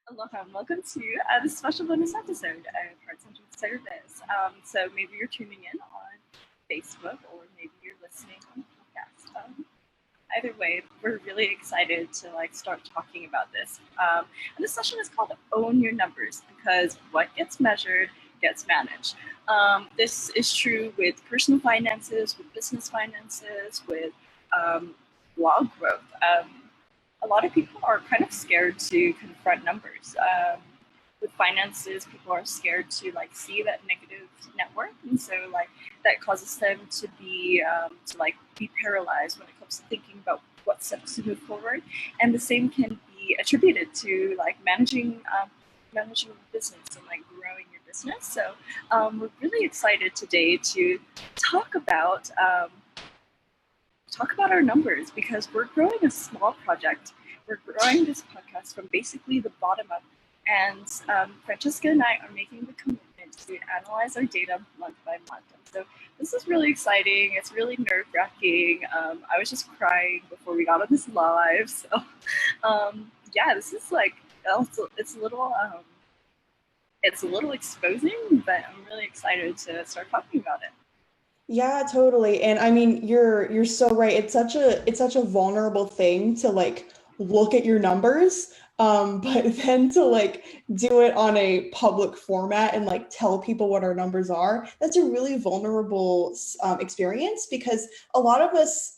Aloha and welcome to this special bonus episode of Heart-Centered Service. So maybe you're tuning in on Facebook or maybe you're listening on the podcast. Either way, we're really excited to start talking about this. And this session is called Own Your Numbers because what gets measured gets managed. This is true with personal finances, with business finances, with blog growth. A lot of people are kind of scared to confront numbers. With finances, people are scared to see that negative net worth, and so that causes them to be paralyzed when it comes to thinking about what steps to move forward. And the same can be attributed to managing managing business and growing your business. So we're really excited today to talk about our numbers because we're growing a small project. We're growing this podcast from basically the bottom up. And Francesca and I are making the commitment to analyze our data month by month. And so this is really exciting. It's really nerve-wracking. I was just crying before we got on this live. So yeah, this is it's a little exposing, but I'm really excited to start talking about it. Yeah, totally. And I mean, you're so right. It's such a vulnerable thing to look at your numbers, but then to do it on a public format and tell people what our numbers are. That's a really vulnerable experience because a lot of us,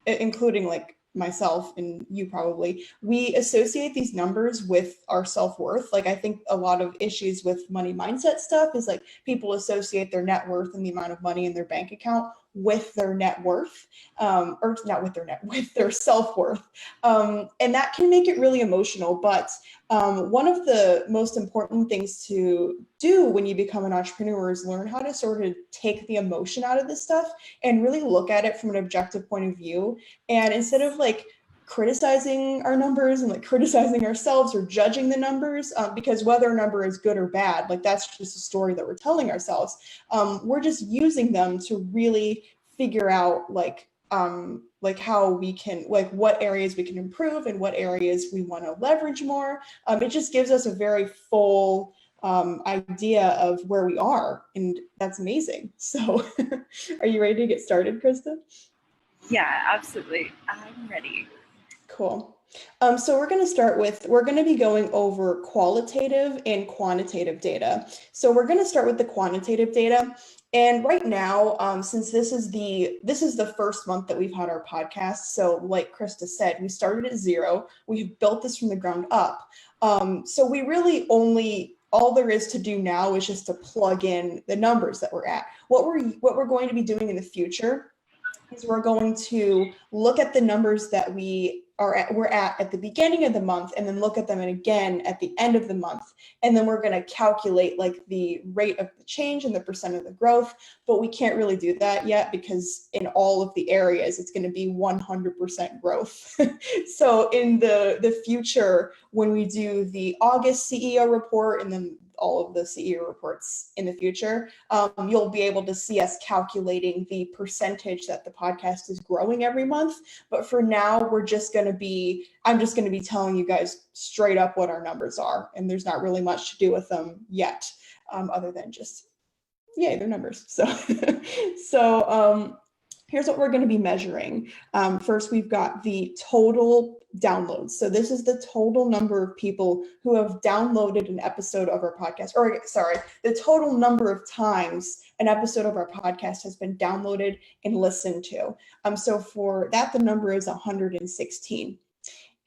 including myself and you probably, we associate these numbers with our self-worth. I think a lot of issues with money mindset stuff is people associate their net worth and the amount of money in their bank account with their net worth, or not with with their self-worth. And that can make it really emotional. But one of the most important things to do when you become an entrepreneur is learn how to sort of take the emotion out of this stuff and really look at it from an objective point of view. And instead of criticizing our numbers and criticizing ourselves or judging the numbers, because whether a number is good or bad, that's just a story that we're telling ourselves. We're just using them to really figure out how we can, what areas we can improve and what areas we want to leverage more. It just gives us a very full idea of where we are, and that's amazing. So are you ready to get started, Krista? Yeah, absolutely. I'm ready. Cool. So we're going to be going over qualitative and quantitative data. So we're going to start with the quantitative data. And right now, since this is the first month that we've had our podcast, so like Krista said, we started at 0. We've built this from the ground up. So we really all there is to do now is just to plug in the numbers that we're at. What we're going to be doing in the future is we're going to look at the numbers that we're at the beginning of the month and then look at them again at the end of the month. And then we're going to calculate the rate of the change and the percent of the growth, but we can't really do that yet because in all of the areas, it's going to be 100% growth. So in the future, when we do the August CEO report and then all of the CEO reports in the future, you'll be able to see us calculating the percentage that the podcast is growing every month. But for now, I'm just going to be telling you guys straight up what our numbers are. And there's not really much to do with them yet, other than just, yay, they're numbers. So here's what we're going to be measuring. First, we've got the total downloads. So this is the total number of people who have downloaded an episode of our podcast, or sorry, the total number of times an episode of our podcast has been downloaded and listened to. So for that, the number is 116.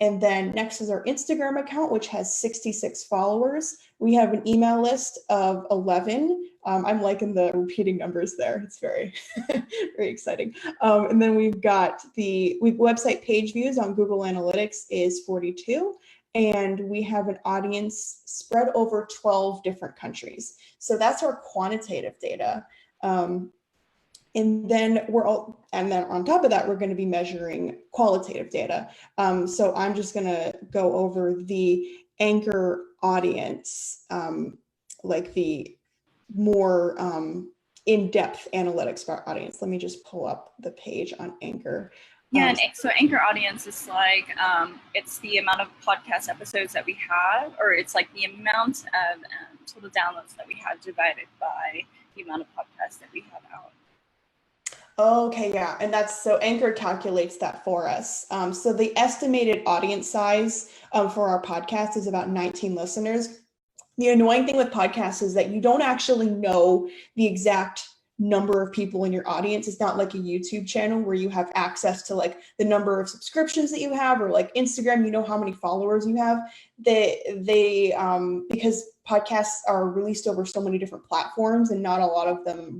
And then next is our Instagram account, which has 66 followers. We have an email list of 11. I'm liking the repeating numbers there. It's very, very exciting. And then we've got website page views on Google Analytics is 42. And we have an audience spread over 12 different countries. So that's our quantitative data. And then on top of that, we're going to be measuring qualitative data. So I'm just going to go over the Anchor audience, the more in-depth analytics of our audience. Let me just pull up the page on Anchor. Yeah, and so Anchor audience is like, it's the amount of podcast episodes that we have, or it's like the amount of total downloads that we have divided by the amount of podcasts that we have out. Okay, yeah, and that's so Anchor calculates that for us. So the estimated audience size for our podcast is about 19 listeners. The annoying thing with podcasts is that you don't actually know the exact number of people in your audience. It's not like a YouTube channel where you have access to like the number of subscriptions that you have, or like Instagram, you know how many followers you have. Because podcasts are released over so many different platforms, and not a lot of them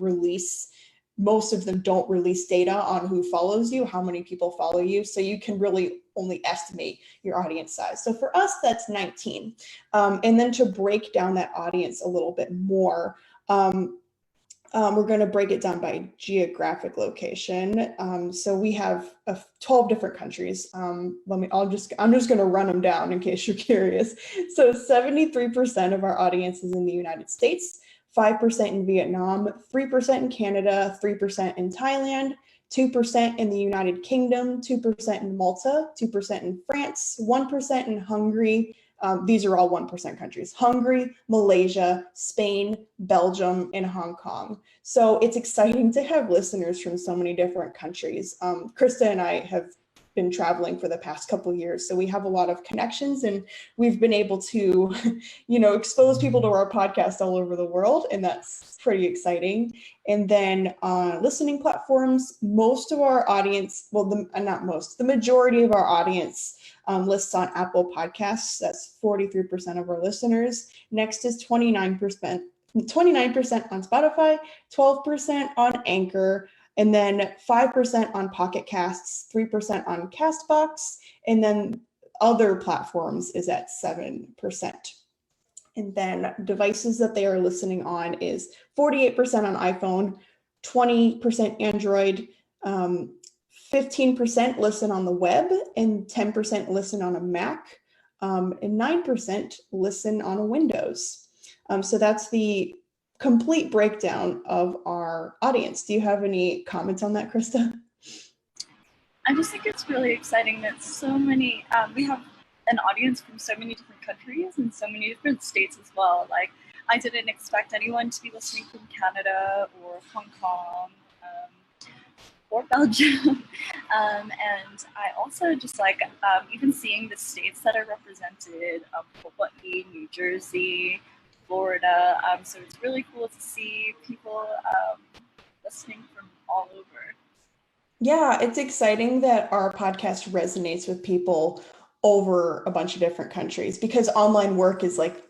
most of them don't release data on who follows you, how many people follow you. So you can really only estimate your audience size. So for us, that's 19. And then to break down that audience a little bit more, we're going to break it down by geographic location. So we have 12 different countries. I'm just going to run them down in case you're curious. So 73% of our audience is in the United States, 5% in Vietnam, 3% in Canada, 3% in Thailand, 2% in the United Kingdom, 2% in Malta, 2% in France, 1% in Hungary. These are all 1% countries: Hungary, Malaysia, Spain, Belgium, and Hong Kong. So it's exciting to have listeners from so many different countries. Krista and I have been traveling for the past couple of years, so we have a lot of connections, and we've been able to, expose people to our podcast all over the world, and that's pretty exciting. And then on listening platforms, most of our audience, the majority of our audience lists on Apple Podcasts. That's 43% of our listeners. Next is 29% on Spotify, 12% on Anchor, and then 5% on Pocket Casts, 3% on Castbox, and then other platforms is at 7%. And then devices that they are listening on is 48% on iPhone, 20% Android, 15% listen on the web, and 10% listen on a Mac, and 9% listen on a Windows. So that's the complete breakdown of our audience. Do you have any comments on that, Krista? I just think it's really exciting that so many, we have an audience from so many different countries and so many different states as well. Like, I didn't expect anyone to be listening from Canada or Hong Kong or Belgium. And I also just like, even seeing the states that are represented, Hawaii, New Jersey, Florida. So it's really cool to see people listening from all over. Yeah, it's exciting that our podcast resonates with people over a bunch of different countries, because online work is like,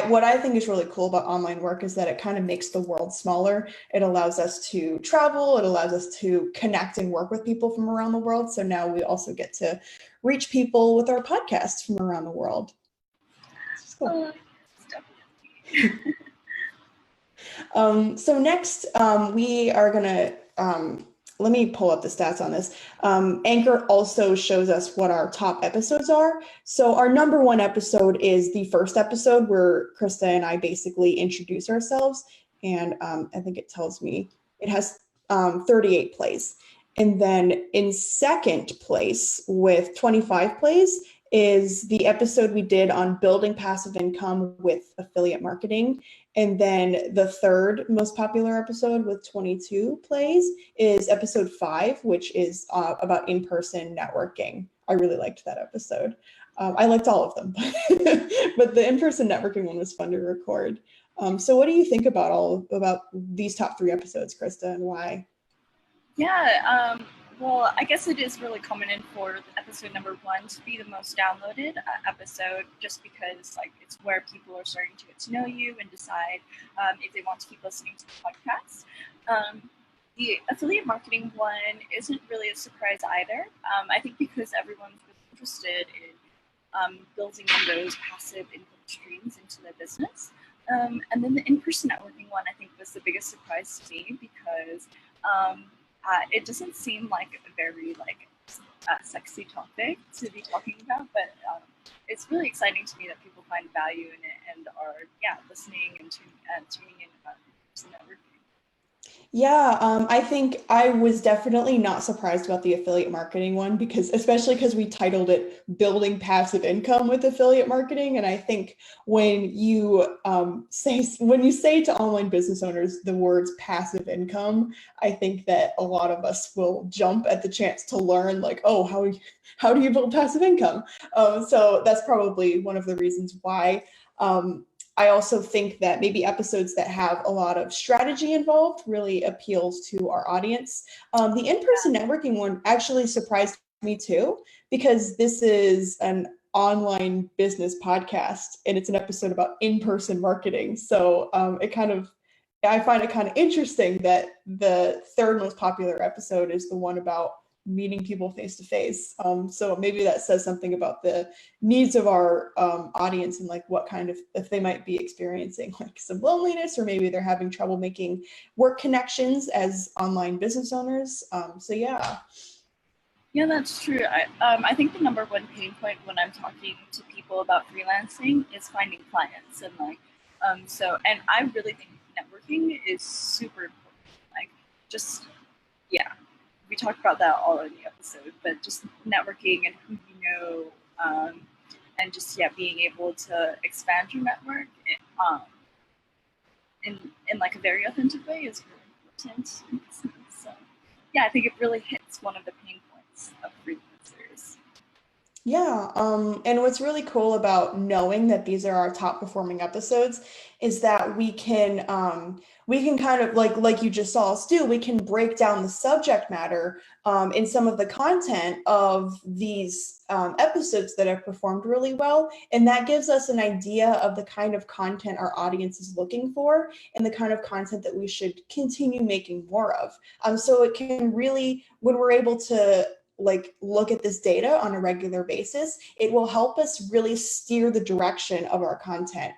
what I think is really cool about online work is that it kind of makes the world smaller. It allows us to travel. It allows us to connect and work with people from around the world. So now we also get to reach people with our podcasts from around the world. It's cool. So next, we are going to, let me pull up the stats on this. Anchor also shows us what our top episodes are. So our number one episode is the first episode where Krista and I basically introduce ourselves. And I think it tells me it has 38 plays. And then in second place with 25 plays is the episode we did on building passive income with affiliate marketing. And then the third most popular episode with 22 plays is episode 5, which is about in-person networking. I really liked that episode. I liked all of them, but the in-person networking one was fun to record. So what do you think about these top 3 episodes, Krista, and why? Yeah, well, I guess it is really common for episode number 1 to be the most downloaded episode, just because like it's where people are starting to get to know you and decide if they want to keep listening to the podcast. The affiliate marketing one isn't really a surprise either. I think because everyone's really interested in building those passive income streams into their business. And then the in-person networking one, I think, was the biggest surprise to me because it doesn't seem like a very sexy topic to be talking about, but it's really exciting to me that people find value in it and are listening and tuning in about in-person networking. Yeah, I think I was definitely not surprised about the affiliate marketing one because, especially because we titled it Building Passive Income with Affiliate Marketing. And I think when you say to online business owners the words passive income, I think that a lot of us will jump at the chance to learn, like, oh, how do you build passive income? So that's probably one of the reasons why. I also think that maybe episodes that have a lot of strategy involved really appeals to our audience. The in-person networking one actually surprised me too, because this is an online business podcast and it's an episode about in-person marketing. So I find it kind of interesting that the third most popular episode is the one about meeting people face to face. So maybe that says something about the needs of our audience and like what kind of, if they might be experiencing like some loneliness, or maybe they're having trouble making work connections as online business owners. So yeah. Yeah, that's true. I think the number one pain point when I'm talking to people about freelancing is finding clients, and and I really think networking is super important. Like, just yeah, we talked about that all in the episode, but just networking and who you know, and just being able to expand your network, um, in like a very authentic way is really important in business. So yeah, I think it really hits one of the pain points of freelancers. Yeah, and what's really cool about knowing that these are our top performing episodes is that we can kind of like you just saw us do, we can break down the subject matter in some of the content of these episodes that have performed really well, and that gives us an idea of the kind of content our audience is looking for and the kind of content that we should continue making more of. So it can really, when we're able to like look at this data on a regular basis, it will help us really steer the direction of our content.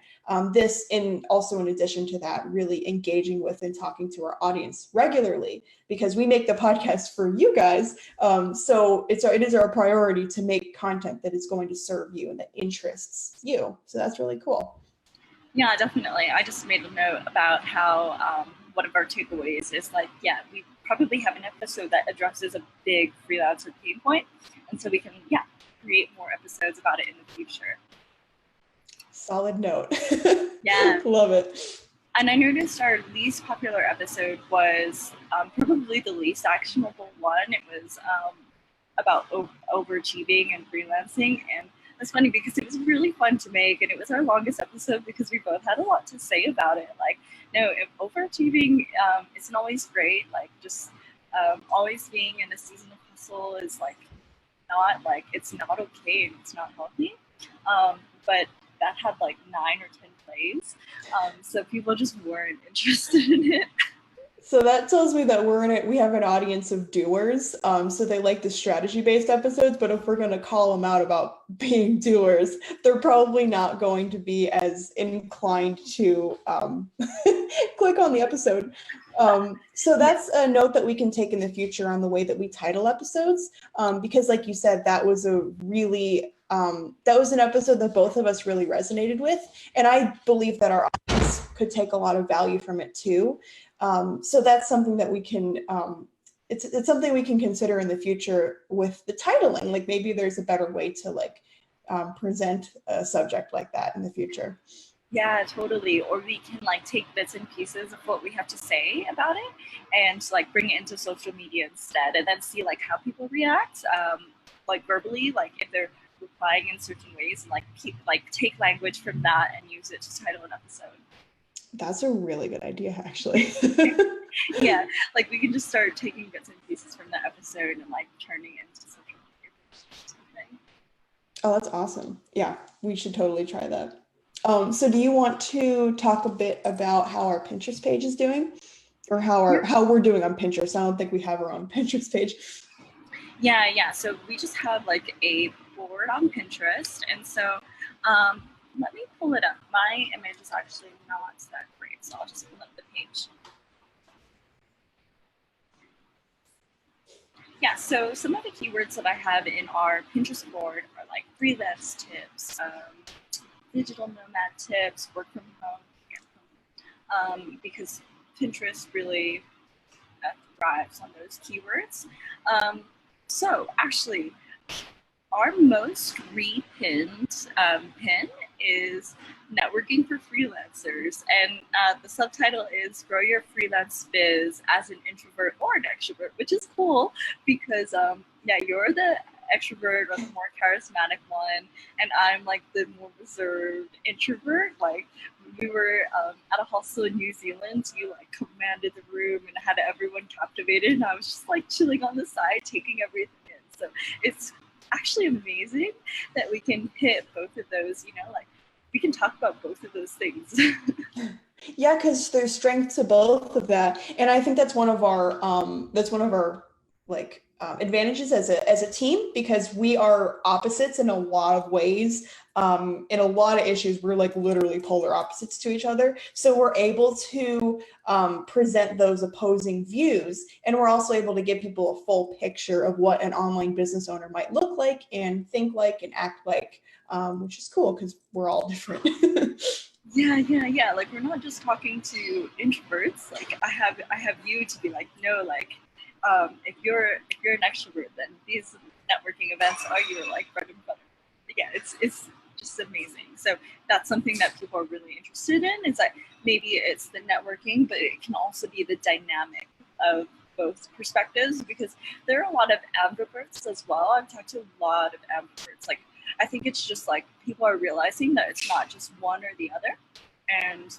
This in also in addition to that, really engaging with and talking to our audience regularly, because we make the podcast for you guys. So it is our priority to make content that is going to serve you and that interests you. So that's really cool. Yeah, definitely. I just made a note about how one of our takeaways is like, yeah, we probably have an episode that addresses a big freelancer pain point, and so we can create more episodes about it in the future. Solid note. Yeah. Love it. And I noticed our least popular episode was probably the least actionable one. It was about overachieving and freelancing. And it's funny because it was really fun to make. And it was our longest episode because we both had a lot to say about it. Like, no, if overachieving isn't always great. Like, just always being in a season of hustle is like not like, it's not okay and it's not healthy. But that had like 9 or 10 plays. So people just weren't interested in it. So that tells me that we have an audience of doers. So they like the strategy-based episodes, but if we're going to call them out about being doers, they're probably not going to be as inclined to click on the episode. So that's a note that we can take in the future on the way that we title episodes, because like you said, that was an episode that both of us really resonated with, and I believe that our audience could take a lot of value from it too. So that's something that we can, it's something we can consider in the future with the titling. Like maybe there's a better way to present a subject like that in the future. Yeah, totally. Or we can like take bits and pieces of what we have to say about it and like bring it into social media instead, and then see like how people react, like verbally, like if they're replying in certain ways, and take language from that and use it to title an episode. That's a really good idea, actually. Yeah, like we can just start taking bits and pieces from the episode and like turning it into social media or something. Oh, that's awesome. Yeah, we should totally try that. So do you want to talk a bit about how our Pinterest page is doing, or how we're doing on Pinterest? I don't think we have our own Pinterest page. Yeah. So we just have like a board on Pinterest, and so let me pull it up. My image is actually not that great, so I'll just pull up the page. Yeah, so some of the keywords that I have in our Pinterest board are like freelance tips, digital nomad tips, work from home, because Pinterest really thrives on those keywords. So actually, our most repinned pin is networking for freelancers, and the subtitle is grow your freelance biz as an introvert or an extrovert, which is cool because you're the extrovert or the more charismatic one, and I'm like the more reserved introvert. Like we were at a hostel in New Zealand, you like commanded the room and had everyone captivated, and I was just like chilling on the side taking everything in. So it's actually amazing that we can hit both of those, like we can talk about both of those things. Yeah, because there's strength to both of that, and I think that's one of our advantages as a team, because we are opposites in a lot of ways. In a lot of issues, we're like literally polar opposites to each other. So we're able to present those opposing views, and we're also able to give people a full picture of what an online business owner might look like and think like and act like, which is cool because we're all different. Yeah. Like we're not just talking to introverts. Like I have you to be like, no, like if you're an extrovert, then these networking events are your like bread and butter. Yeah, it's just amazing. So that's something that people are really interested in, is that maybe it's the networking, but it can also be the dynamic of both perspectives, because there are a lot of ambiverts as well. I've talked to a lot of ambiverts. Like I think it's just like people are realizing that it's not just one or the other, and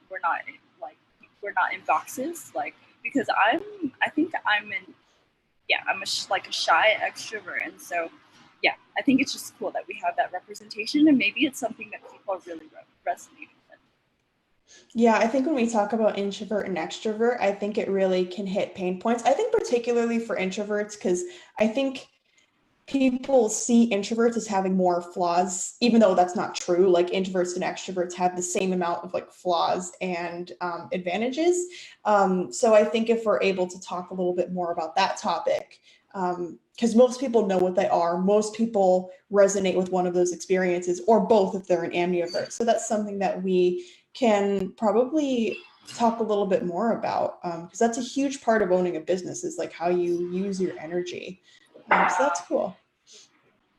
we're not in boxes. Like because I'm a shy extrovert, and so yeah, I think it's just cool that we have that representation, and maybe it's something that people are really resonating with. Yeah, I think when we talk about introvert and extrovert, I think it really can hit pain points. I think particularly for introverts, because I think people see introverts as having more flaws, even though that's not true. Like introverts and extroverts have the same amount of like flaws and advantages. So I think if we're able to talk a little bit more about that topic, because most people know what they are, most people resonate with one of those experiences or both if they're an ambivert. So that's something that we can probably talk a little bit more about, because that's a huge part of owning a business, is like how you use your energy. So that's cool.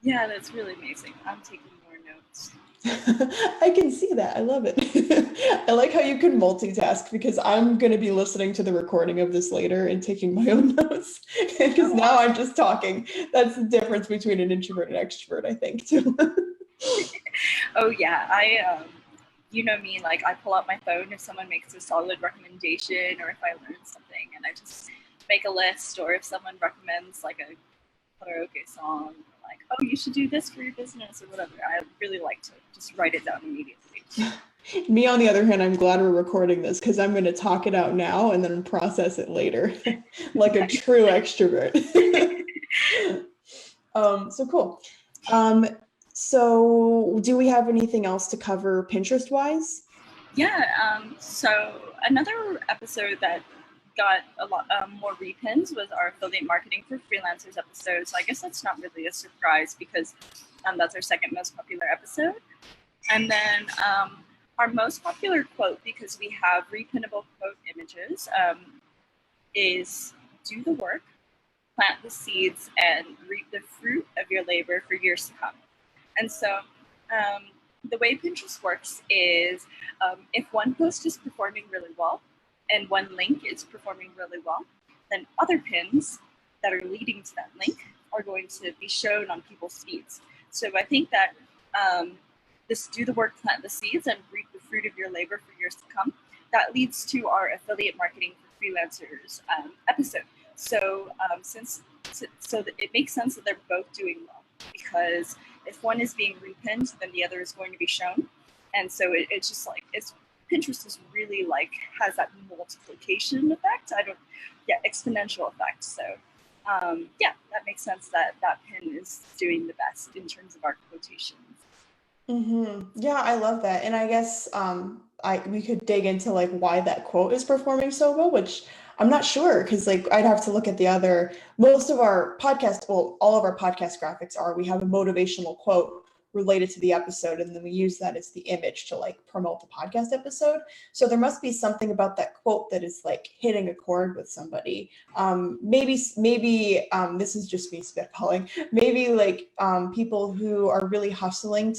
Yeah, that's really amazing. I'm taking more notes. I can see that. I love it. I like how you can multitask, because I'm going to be listening to the recording of this later and taking my own notes, because now I'm just talking. That's the difference between an introvert and extrovert, I think, too. Oh yeah, you know me, like I pull out my phone if someone makes a solid recommendation, or if I learn something, and I just make a list, or if someone recommends like a karaoke song, like, oh, you should do this for your business or whatever. I really like to just write it down immediately. Me, on the other hand, I'm glad we're recording this, because I'm going to talk it out now and then process it later, like a true extrovert. So cool. So do we have anything else to cover Pinterest wise? Yeah. So another episode that got a lot more repins was our affiliate marketing for freelancers episode. So I guess that's not really a surprise, because that's our second most popular episode. And then our most popular quote, because we have repinnable quote images, is do the work, plant the seeds, and reap the fruit of your labor for years to come. And so the way Pinterest works is if one post is performing really well and one link is performing really well, then other pins that are leading to that link are going to be shown on people's feeds. So I think that this do the work, plant the seeds, and reap the fruit of your labor for years to come, that leads to our affiliate marketing for freelancers episode. So it makes sense that they're both doing well, because if one is being repinned, then the other is going to be shown. And so it's just like, Pinterest is really like, has that multiplication effect. Exponential effect. So that makes sense that pin is doing the best in terms of our quotations. Mm-hmm. Yeah, I love that. And I guess we could dig into like why that quote is performing so well, which I'm not sure, because like I'd have to look at most of our podcast, well, all of our podcast graphics we have a motivational quote related to the episode. And then we use that as the image to like promote the podcast episode. So there must be something about that quote that is like hitting a chord with somebody. Maybe this is just me spitballing. Maybe like people who are really hustling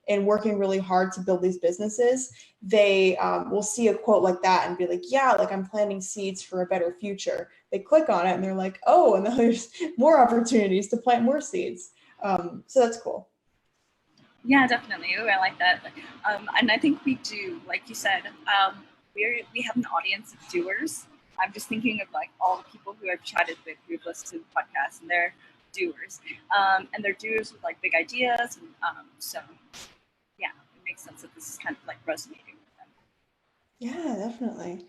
and working really hard to build these businesses, they will see a quote like that and be like, yeah, like I'm planting seeds for a better future. They click on it and they're like, oh, and then there's more opportunities to plant more seeds. So that's cool. Yeah, definitely. Ooh, I like that. And I think we do, like you said, we have an audience of doers. I'm just thinking of like all the people who I've chatted with who've listened to the podcast, and they're doers. And they're doers with like big ideas. And so yeah, it makes sense that this is kind of like resonating with them. Yeah, definitely.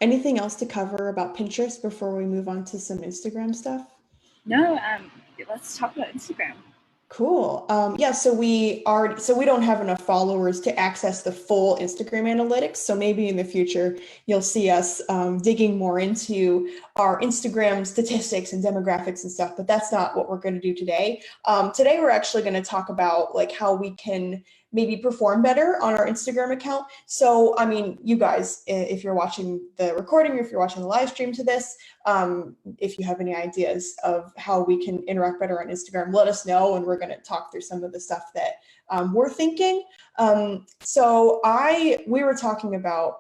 Anything else to cover about Pinterest before we move on to some Instagram stuff? No, let's talk about Instagram. Cool. Yeah, so we don't have enough followers to access the full Instagram analytics. So maybe in the future, you'll see us digging more into our Instagram statistics and demographics and stuff, but that's not what we're going to do today. Today, we're actually going to talk about like how we can maybe perform better on our Instagram account. So, I mean, you guys, if you're watching the recording, or if you're watching the live stream to this, if you have any ideas of how we can interact better on Instagram, let us know, and we're going to talk through some of the stuff that we're thinking. We were talking about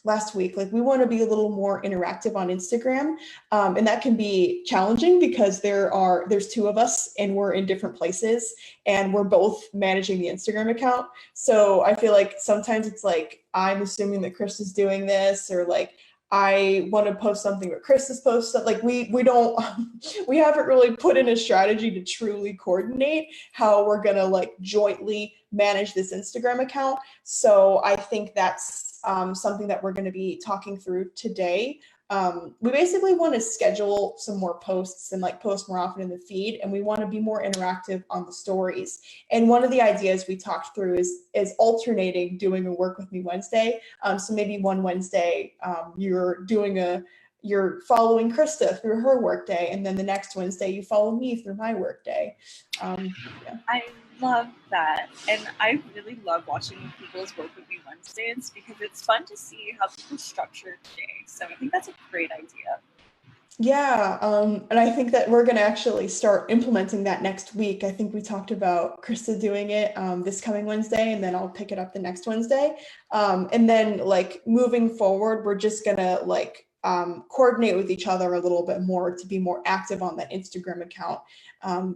last week, like we want to be a little more interactive on Instagram, and that can be challenging because there's two of us and we're in different places and we're both managing the Instagram account. So I feel like sometimes it's like I'm assuming that Chris is doing this, or like I want to post something but Chris is posting. Like we haven't really put in a strategy to truly coordinate how we're gonna like jointly manage this Instagram account. So I think that's something that we're going to be talking through today. We basically want to schedule some more posts and like post more often in the feed, and we want to be more interactive on the stories. And one of the ideas we talked through is alternating doing a Work With Me Wednesday. So maybe one Wednesday you're following Krista through her workday, and then the next Wednesday you follow me through my workday. Yeah. I love that, and I really love watching people's Work With Me Wednesdays because it's fun to see how people structure the day. So I think that's a great idea. Yeah, and I think that we're going to actually start implementing that next week. I think we talked about Krista doing it this coming Wednesday, and then I'll pick it up the next Wednesday. And then like moving forward, we're just going to like coordinate with each other a little bit more to be more active on that Instagram account,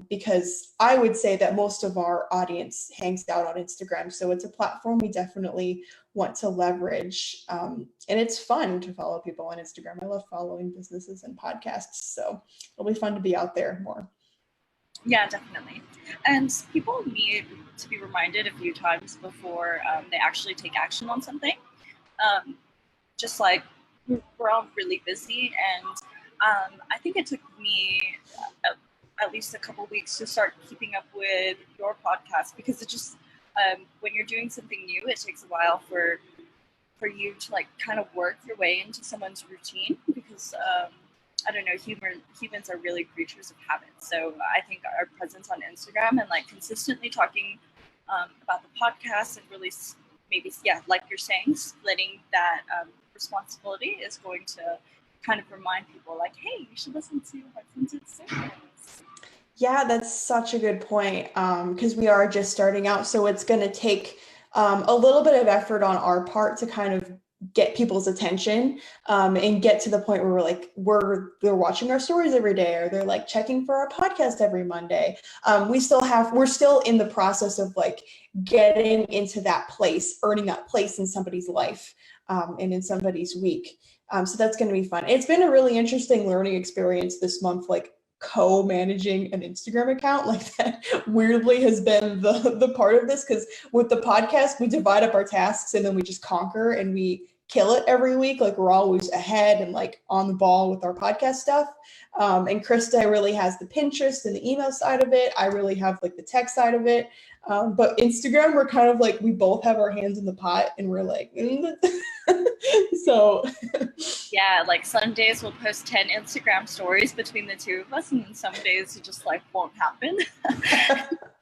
because I would say that most of our audience hangs out on Instagram. So it's a platform we definitely want to leverage. And it's fun to follow people on Instagram. I love following businesses and podcasts. So it'll be fun to be out there more. Yeah, definitely. And people need to be reminded a few times before they actually take action on something. Just like we're all really busy, and I think it took me at least a couple weeks to start keeping up with your podcast, because it just when you're doing something new, it takes a while for you to like kind of work your way into someone's routine, because I don't know, humans are really creatures of habit. So I think our presence on Instagram and like consistently talking about the podcast and really maybe, yeah, like you're saying, splitting that responsibility is going to kind of remind people like, hey, you should listen to Hudson Service. Yeah, that's such a good point, because we are just starting out. So it's going to take a little bit of effort on our part to kind of get people's attention, and get to the point where they're watching our stories every day, or they're like checking for our podcast every Monday. We're still in the process of like getting into that place, earning that place in somebody's life, and in somebody's week. So that's going to be fun. It's been a really interesting learning experience this month, like co-managing an Instagram account. Like that weirdly has been the part of this, because with the podcast we divide up our tasks and then we just conquer and we kill it every week. Like we're always ahead and like on the ball with our podcast stuff. And Krista really has the Pinterest and the email side of it. I really have like the tech side of it. But Instagram, we're kind of like, we both have our hands in the pot and we're like, so yeah, like some days we'll post 10 Instagram stories between the two of us, and then some days it just like won't happen.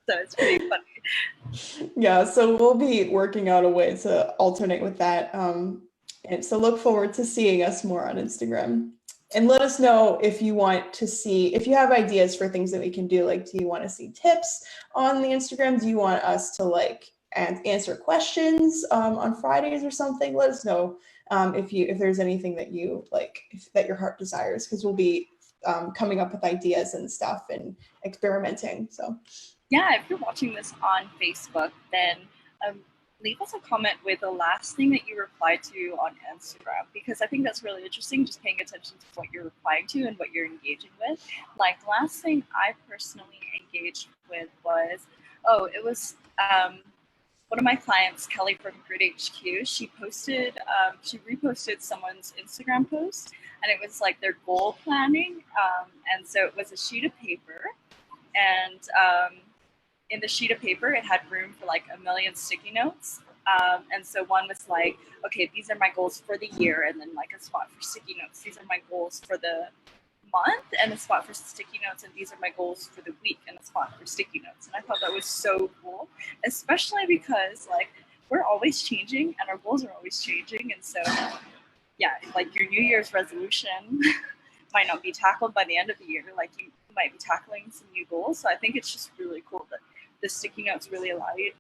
So it's pretty funny. Yeah, so we'll be working out a way to alternate with that. And so look forward to seeing us more on Instagram. And let us know if you want to see, if you have ideas for things that we can do. Like, do you want to see tips on the Instagram? Do you want us to like answer questions on Fridays or something? Let us know if there's anything that you like, that your heart desires, because we'll be coming up with ideas and stuff and experimenting. So yeah, if you're watching this on Facebook, then leave us a comment with the last thing that you replied to on Instagram, because I think that's really interesting, just paying attention to what you're replying to and what you're engaging with. Like, the last thing I personally engaged with was, it was one of my clients, Kelly from Grid HQ. She reposted someone's Instagram post, and it was like their goal planning. And so it was a sheet of paper, and in the sheet of paper, it had room for like 1 million sticky notes. And so one was like, okay, these are my goals for the year, and then like a spot for sticky notes. These are my goals for the month, and a spot for sticky notes, and these are my goals for the week, and a spot for sticky notes. And I thought that was so cool, especially because like we're always changing and our goals are always changing. And so yeah, like your New Year's resolution might not be tackled by the end of the year. Like, you might be tackling some new goals. So I think it's just really cool that the sticky notes really allow you to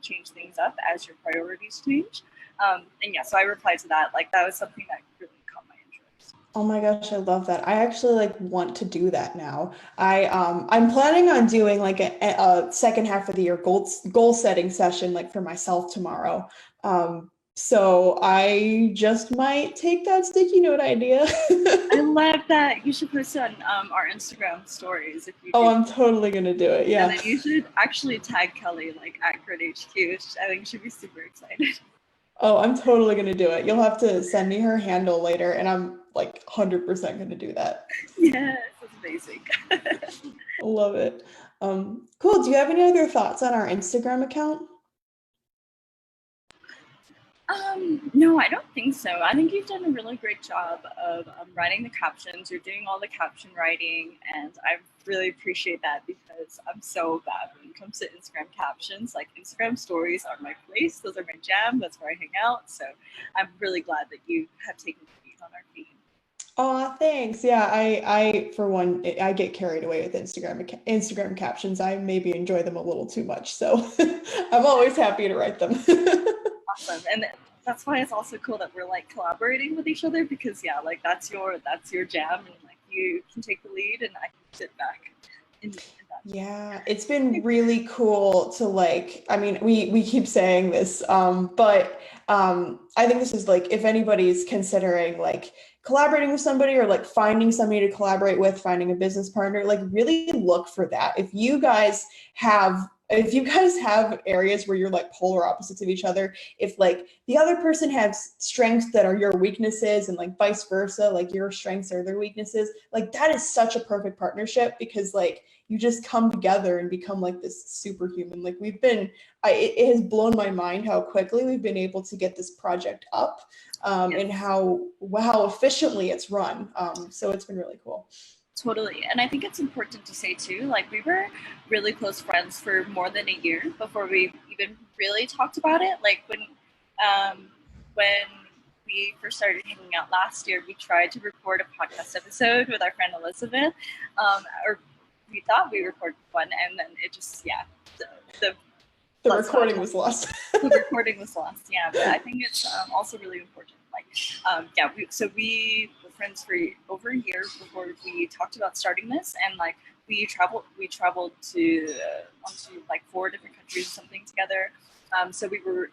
change things up as your priorities change. And yeah, so I replied to that. Like, that was something that really caught my interest. oh my gosh, I love that. I actually like want to do that now. I'm planning on doing like a second half of the year goal setting session like for myself tomorrow. So I just might take that sticky note idea. I love that. You should post it on our Instagram stories if you. Oh, I'm totally gonna do it. Yeah. And then you should actually tag Kelly like at Grid HQ. I think she'd be super excited. Oh, I'm totally gonna do it. You'll have to send me her handle later, and I'm like 100% gonna do that. Yes, that's amazing. I love it. Cool. Do you have any other thoughts on our Instagram account? No, I don't think so. I think you've done a really great job of writing the captions. You're doing all the caption writing, and I really appreciate that, because I'm so bad when it comes to Instagram captions. Like, Instagram stories are my place. Those are my jam. That's where I hang out. So I'm really glad that you have taken the lead on our feed. Oh, thanks. Yeah, I for one, I get carried away with Instagram captions. I maybe enjoy them a little too much, so I'm always happy to write them. Awesome. And that's why it's also cool that we're like collaborating with each other, because yeah, like that's your jam, and like you can take the lead and I can sit back in that. Yeah, it's been really cool to like, I mean, we keep saying this, but I think this is like, if anybody's considering like collaborating with somebody or like finding somebody to collaborate with, finding a business partner, like really look for that. If you guys have areas where you're like polar opposites of each other, if like the other person has strengths that are your weaknesses and like vice versa, like your strengths are their weaknesses, like that is such a perfect partnership, because like you just come together and become like this superhuman. Like it has blown my mind how quickly we've been able to get this project up, and how efficiently it's run. So it's been really cool. Totally. And I think it's important to say too, like we were really close friends for more than a year before we even really talked about it. Like when we first started hanging out last year, we tried to record a podcast episode with our friend Elizabeth, or we thought we recorded one, and then it just, the recording was lost. The recording was lost, yeah. But I think it's also really important. Like, we were friends for over a year before we talked about starting this, and like we traveled to onto like 4 different countries or something together. So we were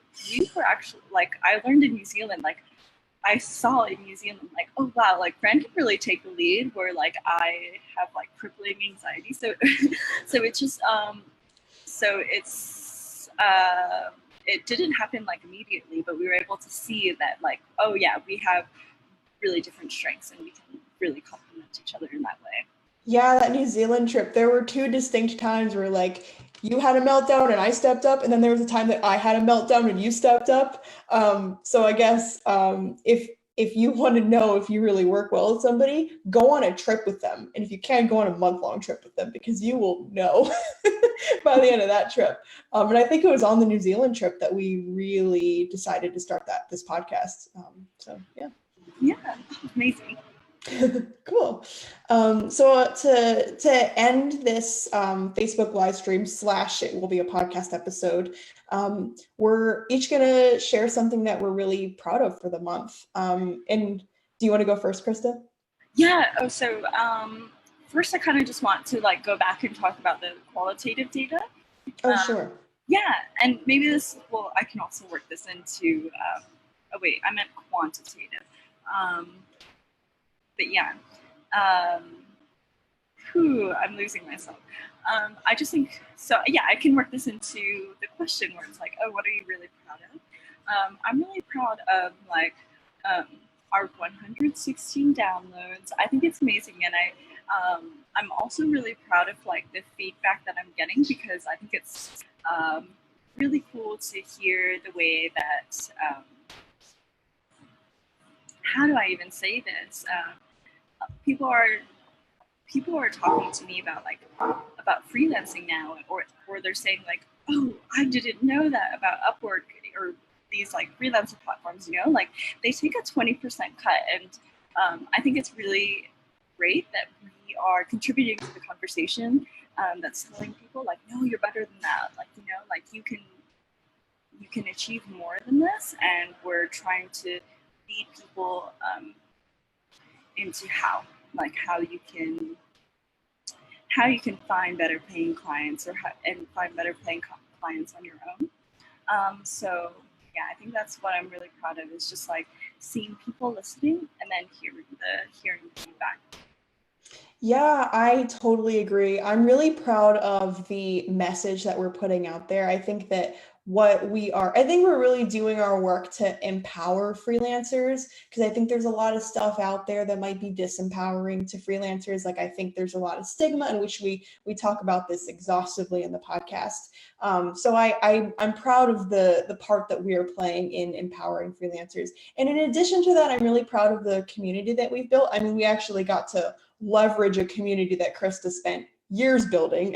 actually, like, I learned in New Zealand, like I saw in New Zealand, like, oh wow, like Fran can really take the lead, where like I have like crippling anxiety. So so it's just it didn't happen like immediately, but we were able to see that, like, oh yeah, we have really different strengths and we can really complement each other in that way. Yeah, that New Zealand trip, there were 2 distinct times where like you had a meltdown and I stepped up, and then there was a time that I had a meltdown and you stepped up. So I guess if if you want to know if you really work well with somebody, go on a trip with them. And if you can, go on a month-long trip with them, because you will know by the end of that trip. And I think it was on the New Zealand trip that we really decided to start this podcast. So yeah. Yeah, amazing. Cool. So to end this Facebook live stream / it will be a podcast episode, we're each gonna share something that we're really proud of for the month. And do you want to go first, Krista? Yeah. Oh, so first I kind of just want to like go back and talk about the qualitative data. Oh, sure. Yeah, and maybe I can also work this into, oh wait, I meant quantitative. But yeah, I'm losing myself. I just think, so yeah, I can work this into the question where it's like, oh, what are you really proud of? I'm really proud of like our 116 downloads. I think it's amazing, and I'm also really proud of like the feedback that I'm getting, because I think it's really cool to hear the way that, how do I even say this? People are talking to me about freelancing now, or they're saying like, oh, I didn't know that about Upwork or these like freelancer platforms, like they take a 20% cut. And I think it's really great that we are contributing to the conversation, that's telling people like, no, you're better than that. Like, like you can achieve more than this. And we're trying to lead people into how you can find better paying clients, and find better paying clients on your own. So yeah, I think that's what I'm really proud of, is just like seeing people listening and then hearing the feedback. Yeah, I totally agree. I'm really proud of the message that we're putting out there. I think that I think we're really doing our work to empower freelancers, because I think there's a lot of stuff out there that might be disempowering to freelancers. Like, I think there's a lot of stigma, in which we talk about this exhaustively in the podcast. So I'm proud of the part that we are playing in empowering freelancers. And in addition to that, I'm really proud of the community that we've built. I mean, we actually got to leverage a community that Krista spent years building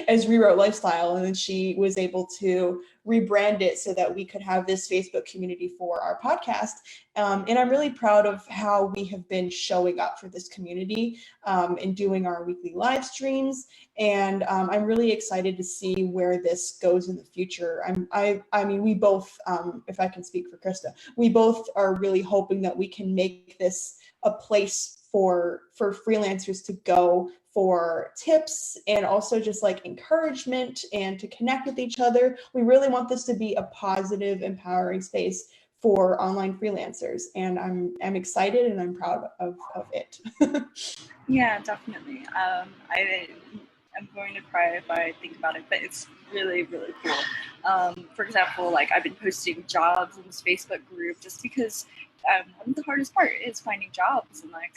as Rewrote Lifestyle, and then she was able to rebrand it so that we could have this Facebook community for our podcast. And I'm really proud of how we have been showing up for this community, and doing our weekly live streams. And I'm really excited to see where this goes in the future. I mean, we both, if I can speak for Krista, we both are really hoping that we can make this a place for freelancers to go for tips, and also just like encouragement, and to connect with each other. We really want this to be a positive, empowering space for online freelancers, and I'm excited and I'm proud of it. Yeah, definitely. I'm going to cry if I think about it, but it's really, really cool. For example, like I've been posting jobs in this Facebook group, just because one of the hardest part is finding jobs, and like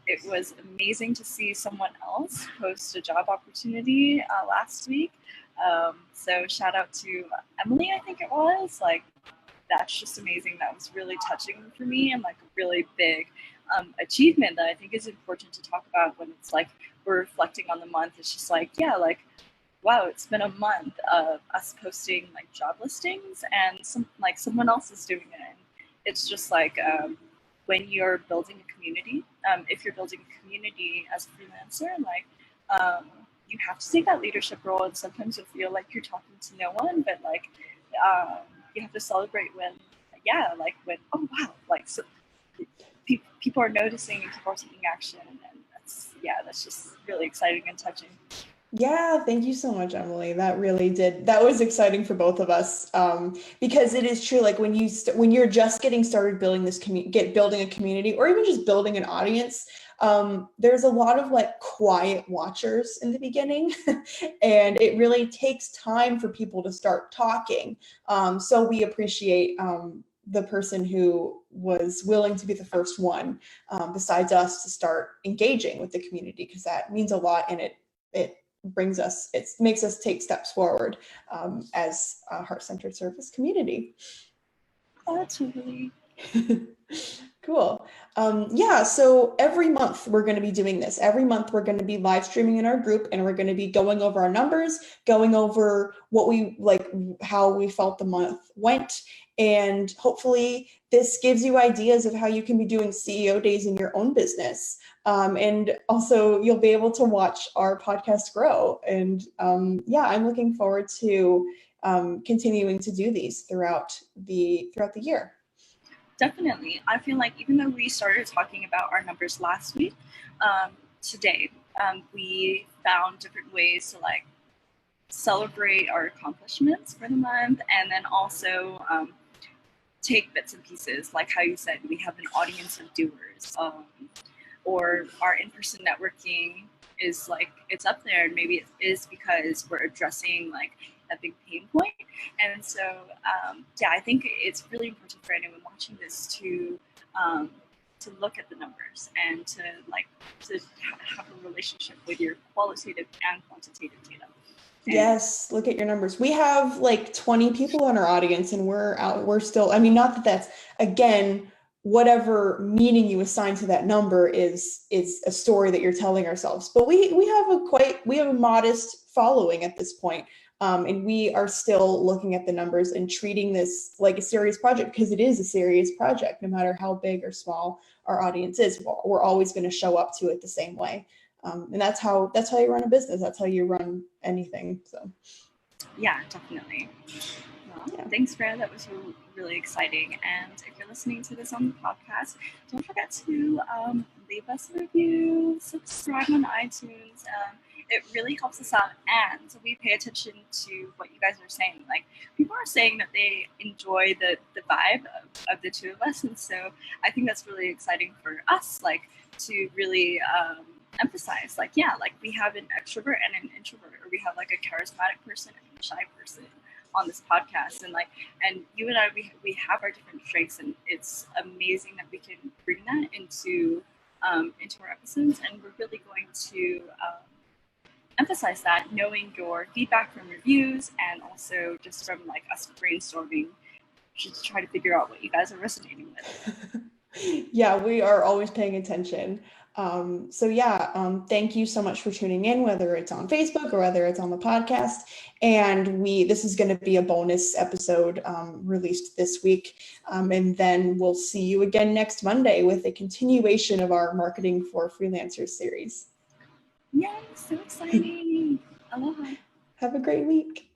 it was amazing to see someone else post a job opportunity last week. So shout out to Emily, I think it was. Like, that's just amazing. That was really touching for me, and like a really big achievement that I think is important to talk about when it's like we're reflecting on the month. It's just like, yeah, like, wow, it's been a month of us posting like job listings, and someone else is doing it. And it's just like, when you're building a community, if you're building a community as a freelancer, like you have to take that leadership role, and sometimes you'll feel like you're talking to no one, but like you have to celebrate when oh wow, like, so people are noticing and people are taking action, and that's just really exciting and touching. Yeah, thank you so much, Emily. That was exciting for both of us, because it is true. Like when you're just getting started building building a community, or even just building an audience, there's a lot of like quiet watchers in the beginning, and it really takes time for people to start talking. So we appreciate the person who was willing to be the first one, besides us, to start engaging with the community, because that means a lot, and it makes us take steps forward as a heart-centered service community. Oh, totally. Cool. Yeah, so every month we're going to be doing this. Every month we're going to be live streaming in our group, and we're going to be going over our numbers, going over what we like, how we felt the month went. And hopefully this gives you ideas of how you can be doing CEO days in your own business. And also you'll be able to watch our podcast grow. And yeah, I'm looking forward to continuing to do these throughout the year. Definitely. I feel like even though we started talking about our numbers last week, today we found different ways to like celebrate our accomplishments for the month, and then also take bits and pieces, like how you said, we have an audience of doers, or our in-person networking is like, it's up there, and maybe it is because we're addressing like a big pain point. And so yeah, I think it's really important for anyone watching this to look at the numbers and to have a relationship with your qualitative and quantitative data. Yes, look at your numbers. We have like 20 people in our audience, and we're still, I mean, not that that's, again, whatever meaning you assign to that number is a story that you're telling ourselves. But we have a modest following at this point. And we are still looking at the numbers and treating this like a serious project, because it is a serious project. No matter how big or small our audience is, we're always going to show up to it the same way. And that's how you run a business. That's how you run anything. So yeah, definitely. Well, yeah. Thanks, Fran. That was really exciting. And if you're listening to this on the podcast, don't forget to leave us a review, subscribe on iTunes. It really helps us out, and we pay attention to what you guys are saying. Like, people are saying that they enjoy the vibe of the two of us, and so I think that's really exciting for us, like, to really emphasize, like, yeah, like we have an extrovert and an introvert, or we have like a charismatic person and a shy person on this podcast, and you and I, we have our different strengths, and it's amazing that we can bring that into our episodes, and we're really going to emphasize that, knowing your feedback from reviews, and also just from like us brainstorming to try to figure out what you guys are resonating with. Yeah, we are always paying attention. So yeah, thank you so much for tuning in, whether it's on Facebook or whether it's on the podcast. And this is going to be a bonus episode released this week. And then we'll see you again next Monday with a continuation of our Marketing for Freelancers series. Yay, so exciting. Aloha. Have a great week.